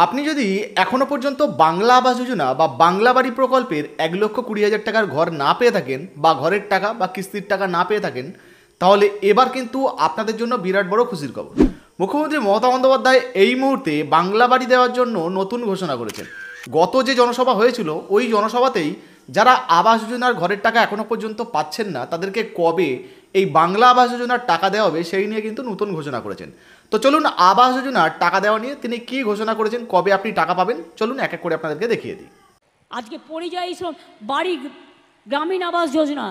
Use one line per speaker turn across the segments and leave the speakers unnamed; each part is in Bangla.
আপনি যদি এখনো পর্যন্ত বাংলা আবাস যোজনা বা বাংলা বাড়ি প্রকল্পের 1,20,000 টাকার ঘর না পেয়ে থাকেন বা ঘরের টাকা বা কিস্তির টাকা না পেয়ে থাকেন, তাহলে এবার কিন্তু আপনাদের জন্য বিরাট বড় খুশির খবর। মুখ্যমন্ত্রী মমতা বন্দ্যোপাধ্যায় এই মুহূর্তে বাংলা বাড়ি দেওয়ার জন্য নতুন ঘোষণা করেছেন। গত যে জনসভা হয়েছিল ওই জনসভাতেই যারা আবাস যোজনার ঘরের টাকা এখনো পর্যন্ত পাচ্ছেন না তাদেরকে কবে এই বাংলা আবাস যোজনার টাকা দেওয়া হবে সেই নিয়ে কিন্তু নতুন ঘোষণা করেছেন। তো চলুন আবাস যোজনার টাকা দেওয়া নিয়ে তিনি কি ঘোষণা করেছেন, কবে আপনি টাকা পাবেন, চলুন এক এক করে আপনাদেরকে দেখিয়ে দিই।
আজকে পরিযায়ী বাড়ি গ্রামীণ আবাস যোজনা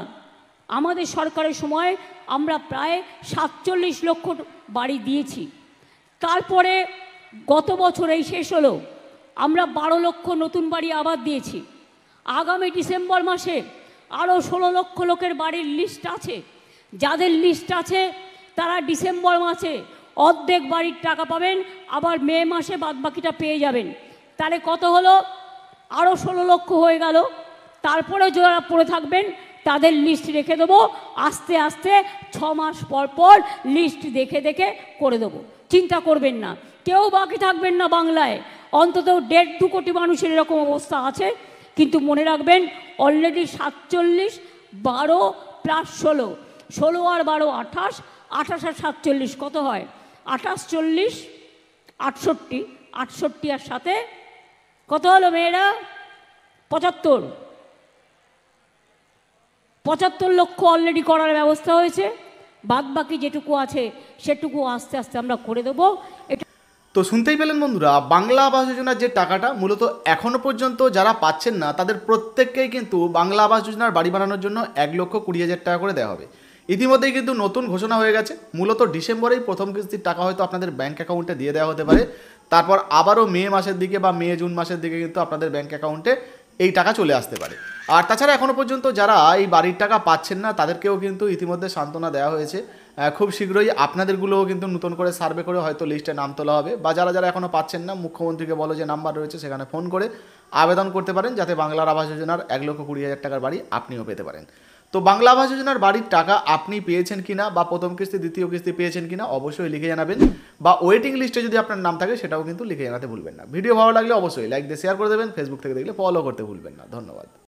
আমাদের সরকারের সময় আমরা প্রায় 47 লক্ষ বাড়ি দিয়েছি। তারপরে গত বছর এই শেষ হলো আমরা 12 লক্ষ নতুন বাড়ি আবার দিয়েছি। আগামী ডিসেম্বর মাসে আরও 16 লক্ষ লোকের বাড়ির লিস্ট আছে। যাদের লিস্ট আছে তারা ডিসেম্বর মাসে অর্ধেক বাড়ির টাকা পাবেন, আবার মে মাসে বাদবাকিটা পেয়ে যাবেন। তাহলে কত হলো? আরও 16 লক্ষ হয়ে গেল। তারপরে যারা পড়ে থাকবেন তাদের লিস্ট রেখে দেবো, আস্তে আস্তে 6 মাস পর পর লিস্ট দেখে দেখে করে দেবো। চিন্তা করবেন না, কেউ বাকি থাকবেন না বাংলায়। অন্তত 1.5-2 কোটি মানুষের এরকম অবস্থা আছে। কিন্তু মনে রাখবেন অলরেডি 47, 12 প্লাস 16, 16 আর 12 28, 28 আর 47 কত হয়? 28, 40, 68, 68 আর সাথে কত হলো মেয়েরা? 75 লক্ষ অলরেডি করার ব্যবস্থা হয়েছে। বাদ বাকি যেটুকু আছে সেটুকু আস্তে আস্তে আমরা করে দেবো। এটা
তো শুনতেই পেলেন বন্ধুরা, বাংলা আবাস যোজনার যে টাকাটা মূলত এখনো পর্যন্ত যারা পাচ্ছেন না তাদের প্রত্যেককেই কিন্তু বাংলা আবাস যোজনার বাড়ি বানানোর জন্য 1,20,000 টাকা করে দেওয়া হবে। ইতিমধ্যেই কিন্তু নতুন ঘোষণা হয়ে গেছে। মূলত ডিসেম্বরেই প্রথম কিস্তির টাকা হয়তো আপনাদের ব্যাঙ্ক অ্যাকাউন্টে দিয়ে দেওয়া হতে পারে। তারপর আবারও মে মাসের দিকে বা মে জুন মাসের দিকে কিন্তু আপনাদের ব্যাঙ্ক অ্যাকাউন্টে এই টাকা চলে আসতে পারে। আর তাছাড়া এখনও পর্যন্ত যারা এই বাড়ির টাকা পাচ্ছেন না তাদেরকেও কিন্তু ইতিমধ্যে সান্ত্বনা দেওয়া হয়েছে। খুব শীঘ্রই আপনাদেরগুলোও কিন্তু নতুন করে সার্ভে করে হয়তো লিস্টে নাম তোলা হবে। বা যারা যারা এখনও পাচ্ছেন না, মুখ্যমন্ত্রীকে বলো যে নাম্বার রয়েছে সেখানে ফোন করে আবেদন করতে পারেন, যাতে বাংলার আবাস যোজনার 1,20,000 টাকার বাড়ি আপনিও পেতে পারেন। তো বাংলা আবাস যোজনার বাড়ির টাকা আপনি পেয়েছেন কিনা বা প্রথম কিস্তি দ্বিতীয় কিস্তি পেয়েছেন কিনা অবশ্যই লিখে জানাবেন। বা ওয়েটিং লিস্টে যদি আপনার নাম থাকে সেটাও কিন্তু লিখে জানাতে ভুলবেন না। ভিডিও ভালো লাগলে অবশ্যই লাইক দিয়ে শেয়ার করে দেবেন। ফেসবুক থেকে দেখলে ফলো করতে ভুলবেন না। ধন্যবাদ।